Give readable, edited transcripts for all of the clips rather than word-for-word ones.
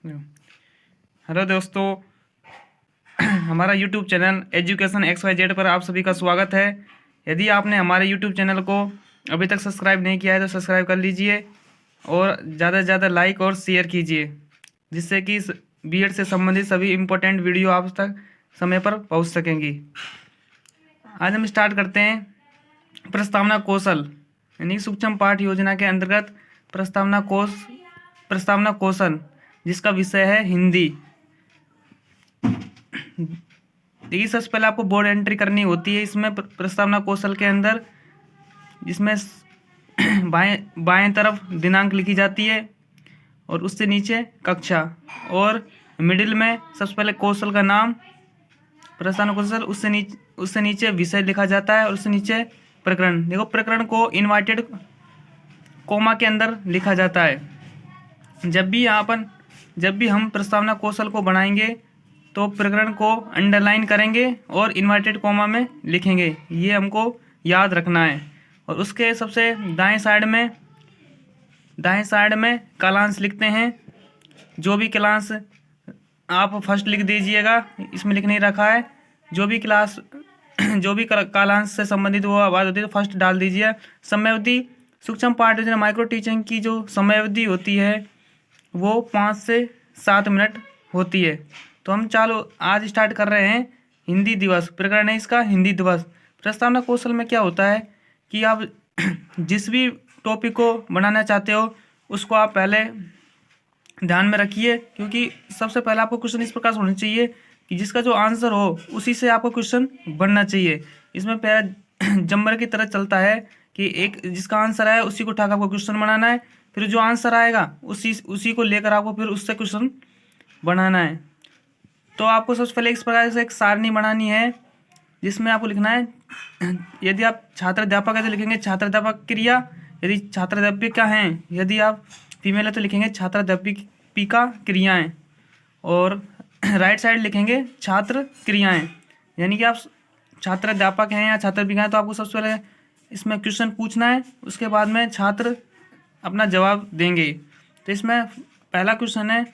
Hello दोस्तों, हमारा YouTube channel education XYZ पर आप सभी का स्वागत है। यदि आपने हमारे यूट्यूब चैनल को अभी तक सब्सक्राइब नहीं किया है तो सब्सक्राइब कर लीजिए और ज़्यादा से ज़्यादा लाइक और शेयर कीजिए, जिससे कि बीएड से संबंधित सभी इम्पोर्टेंट वीडियो आप तक समय पर पहुंच सकेंगी। आज हम स्टार्ट करते हैं प्रस्तावना कौशल यानी सूक्ष्म पाठ योजना के अंतर्गत प्रस्तावना कौशल, जिसका विषय है हिंदी। देखिए, सबसे पहले आपको बोर्ड एंट्री करनी होती है इसमें प्रस्तावना कौशल के अंदर, जिसमें बाएं तरफ दिनांक लिखी जाती है और उससे नीचे कक्षा, और मिडिल में सबसे पहले कौशल का नाम प्रस्तावना कौशल, उससे नीचे विषय लिखा जाता है और उससे नीचे प्रकरण। देखो, प्रकरण को इन्वर्टेड कोमा के अंदर लिखा जाता है। जब भी हम प्रस्तावना कौशल को बनाएंगे तो प्रकरण को अंडरलाइन करेंगे और इन्वर्टेड कोमा में लिखेंगे, ये हमको याद रखना है। और उसके सबसे दाएं साइड में कालांश लिखते हैं। जो भी क्लास आप फर्स्ट लिख दीजिएगा, इसमें लिख नहीं रखा है। जो भी कालांश से संबंधित वो आवाज़ होती है तो फर्स्ट डाल दीजिए। समयावधि सूक्ष्म पाठ योजना माइक्रो टीचिंग की जो समयावधि होती है वो 5 से 7 मिनट होती है। तो हम आज स्टार्ट कर रहे हैं हिंदी दिवस। प्रकरण है इसका हिंदी दिवस। प्रस्तावना कौशल में क्या होता है कि आप जिस भी टॉपिक को बनाना चाहते हो उसको आप पहले ध्यान में रखिए, क्योंकि सबसे पहले आपको क्वेश्चन इस प्रकार से होना चाहिए कि जिसका जो आंसर हो उसी से आपको क्वेश्चन बनना चाहिए। इसमें पहला जम्बर की तरह चलता है कि एक जिसका आंसर आया उसी को उठाकर आपको क्वेश्चन बनाना है, फिर जो आंसर आएगा उसी को लेकर आपको फिर उससे क्वेश्चन बनाना है। तो आपको सबसे पहले इस प्रकार से एक सारणी बनानी है, जिसमें आपको लिखना है, यदि आप छात्र अध्यापक है तो लिखेंगे छात्र अध्यापक क्रिया, यदि छात्र अध्यापिका हैं, यदि आप फीमेल है तो लिखेंगे छात्र अध्यापिका क्रियाएं, और राइट साइड लिखेंगे छात्र क्रियाएं। यानी कि आप छात्र अध्यापक हैं या छात्र अध्यापिका हैं तो आपको सबसे पहले इसमें क्वेश्चन पूछना है, उसके बाद में छात्र अपना जवाब देंगे। तो इसमें पहला क्वेश्चन है,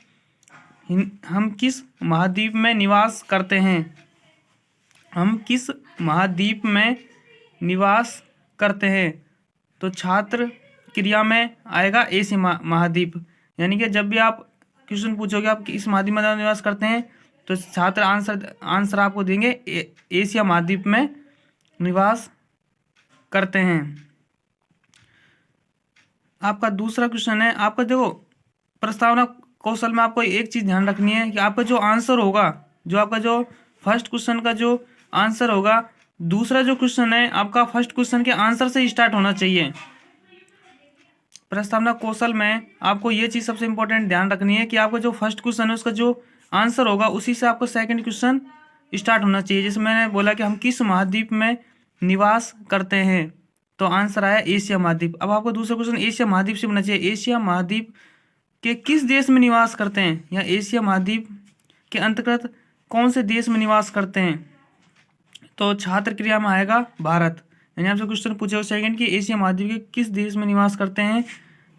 हम किस महाद्वीप में निवास करते हैं? हम किस महाद्वीप में निवास करते हैं? तो छात्र क्रिया में आएगा एशिया महाद्वीप। यानी कि जब भी आप क्वेश्चन पूछोगे आप किस महाद्वीप में निवास करते हैं तो छात्र आंसर आपको देंगे एशिया महाद्वीप में निवास करते हैं। आपका दूसरा क्वेश्चन है, आपका देखो प्रस्तावना कौशल में आपको एक चीज़ ध्यान रखनी है कि आपका जो आंसर होगा, जो आपका जो फर्स्ट क्वेश्चन का जो आंसर होगा, दूसरा जो क्वेश्चन है आपका फर्स्ट क्वेश्चन के आंसर से स्टार्ट होना चाहिए। प्रस्तावना कौशल में आपको ये चीज़ सबसे इंपॉर्टेंट ध्यान रखनी है कि आपका जो फर्स्ट क्वेश्चन है उसका जो आंसर होगा उसी से आपको सेकंड क्वेश्चन स्टार्ट होना चाहिए। जैसे मैंने बोला कि हम किस महाद्वीप में निवास करते हैं, तो आंसर आया एशिया महाद्वीप। अब आपको दूसरा क्वेश्चन एशिया महाद्वीप से बनना चाहिए, एशिया महाद्वीप के किस देश में निवास करते हैं, या एशिया महाद्वीप के अंतर्गत कौन से देश में निवास करते हैं? तो छात्र क्रिया में आएगा भारत। यानी आपसे क्वेश्चन पूछेगा सेकंड कि एशिया महाद्वीप के किस देश में निवास करते हैं,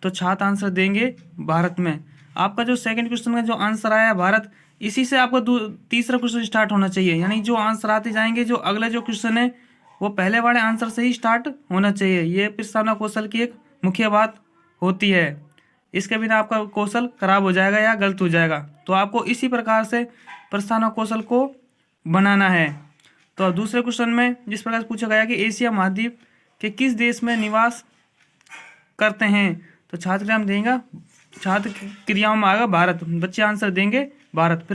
तो छात्र आंसर देंगे भारत में। आपका जो सेकंड क्वेश्चन का जो आंसर आया भारत, इसी से आपका तीसरा क्वेश्चन स्टार्ट होना चाहिए। यानी जो आंसर आते जाएंगे, जो अगला जो क्वेश्चन है वो पहले वाले आंसर से ही स्टार्ट होना चाहिए। ये प्रस्तावना कौशल की एक मुख्य बात होती है। इसके बिना आपका कौशल खराब हो जाएगा या गलत हो जाएगा। तो आपको इसी प्रकार से प्रस्तावना कौशल को बनाना है। तो दूसरे क्वेश्चन में जिस प्रकार से पूछा गया कि एशिया महाद्वीप के किस देश में निवास करते हैं, तो छात्र क्रिया में देंगे, छात्र क्रियाओं में आएगा भारत। बच्चे आंसर देंगे भारत।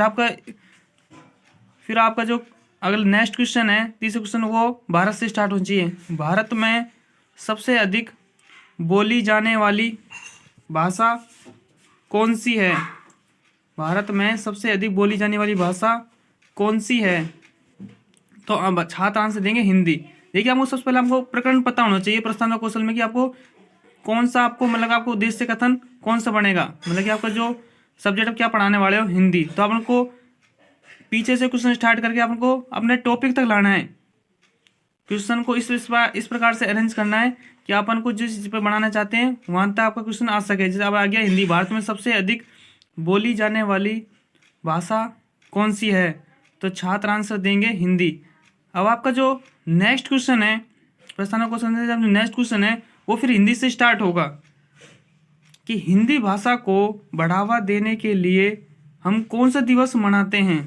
फिर आपका जो अगला नेक्स्ट क्वेश्चन है, तीसरा क्वेश्चन, वो भारत से स्टार्ट होना चाहिए। भारत में सबसे अधिक बोली जाने वाली भाषा कौन सी है? भारत में सबसे अधिक बोली जाने वाली भाषा कौन सी है? तो अब छात्र आंसर देंगे हिंदी। देखिए, आपको सबसे पहले आपको प्रकरण पता होना चाहिए प्रस्तावना कौशल में कि आपको कौन सा आपको उद्देश्य कथन कौन सा बनेगा, मतलब कि आपका जो सब्जेक्ट आप क्या पढ़ाने वाले हो हिंदी। तो आपको पीछे से क्वेश्चन स्टार्ट करके आपको अपने टॉपिक तक लाना है। क्वेश्चन को इस प्रकार से अरेंज करना है कि अपन को जिस चीज़ पर बनाना चाहते हैं वहाँ तक आपका क्वेश्चन आ सके। जैसे अब आ गया हिंदी, भारत में सबसे अधिक बोली जाने वाली भाषा कौन सी है? तो छात्र आंसर देंगे हिंदी। अब आपका जो नेक्स्ट क्वेश्चन है, प्रश्न क्वेश्चन जो नेक्स्ट क्वेश्चन है वो फिर हिंदी से स्टार्ट होगा कि हिंदी भाषा को बढ़ावा देने के लिए हम कौन सा दिवस मनाते हैं?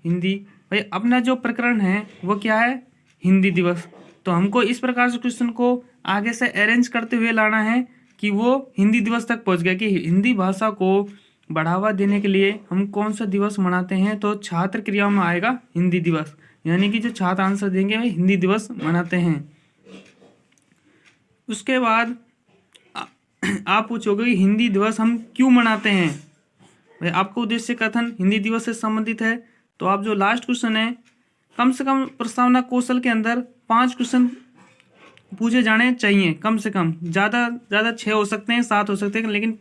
हिंदी भाई अपना जो प्रकरण है वो क्या है? हिंदी दिवस। तो हमको इस प्रकार से क्वेश्चन को आगे से अरेंज करते हुए लाना है कि वो हिंदी दिवस तक पहुंच गया कि हिंदी भाषा को बढ़ावा देने के लिए हम कौन सा दिवस मनाते हैं। तो छात्र क्रियाओं में आएगा हिंदी दिवस, यानी कि जो छात्र आंसर देंगे वे हिंदी दिवस मनाते हैं। उसके बाद आप पूछोगे कि हिंदी दिवस हम क्यों मनाते हैं? भाई आपको उद्देश्य कथन हिंदी दिवस से संबंधित है। तो आप जो लास्ट क्वेश्चन है, कम से कम प्रस्तावना कौशल के अंदर 5 क्वेश्चन पूछे जाने चाहिए, कम से कम। ज़्यादा 6 हो सकते हैं, 7 हो सकते हैं, लेकिन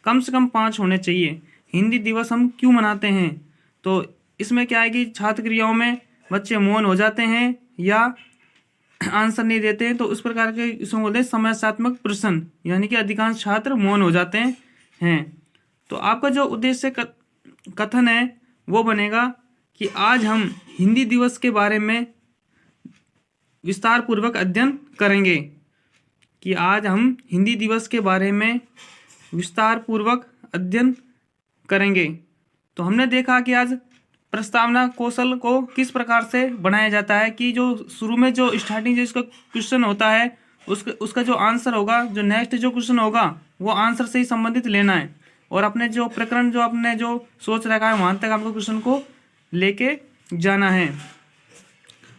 कम से कम 5 होने चाहिए। हिंदी दिवस हम क्यों मनाते हैं? तो इसमें क्या है कि छात्र क्रियाओं में बच्चे मौन हो जाते हैं या आंसर नहीं देते हैं, तो उस प्रकार के इसमें बोलते हैं समस्यात्मक प्रश्न, यानी कि अधिकांश छात्र मौन हो जाते हैं। तो आपका जो उद्देश्य कथन है वो बनेगा कि आज हम हिंदी दिवस के बारे में विस्तार पूर्वक अध्ययन करेंगे, कि आज हम हिंदी दिवस के बारे में विस्तार पूर्वक अध्ययन करेंगे। तो हमने देखा कि आज प्रस्तावना कौशल को किस प्रकार से बनाया जाता है कि जो शुरू में जो स्टार्टिंग जो इसका क्वेश्चन होता है उसका जो आंसर होगा, जो नेक्स्ट जो क्वेश्चन होगा वो आंसर से ही संबंधित लेना है, और अपने जो प्रकरण जो आपने जो सोच रखा है वहाँ तक आपको क्वेश्चन को लेके जाना है।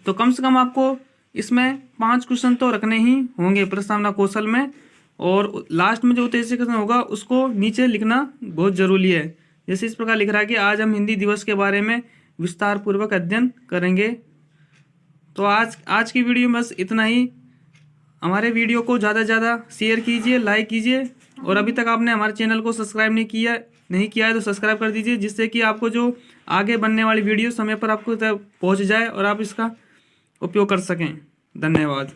तो कम से कम आपको इसमें 5 क्वेश्चन तो रखने ही होंगे प्रस्तावना कौशल में, और लास्ट में जो उद्देश्य कथन होगा उसको नीचे लिखना बहुत ज़रूरी है। जैसे इस प्रकार लिख रहा है कि आज हम हिंदी दिवस के बारे में विस्तार पूर्वक अध्ययन करेंगे। तो आज की वीडियो में बस इतना ही। हमारे वीडियो को ज़्यादा से ज़्यादा शेयर कीजिए, लाइक कीजिए, और अभी तक आपने हमारे चैनल को सब्सक्राइब नहीं किया है तो सब्सक्राइब कर दीजिए, जिससे कि आपको जो आगे बनने वाली वीडियो समय पर आपको तक पहुँच जाए और आप इसका उपयोग कर सकें। धन्यवाद।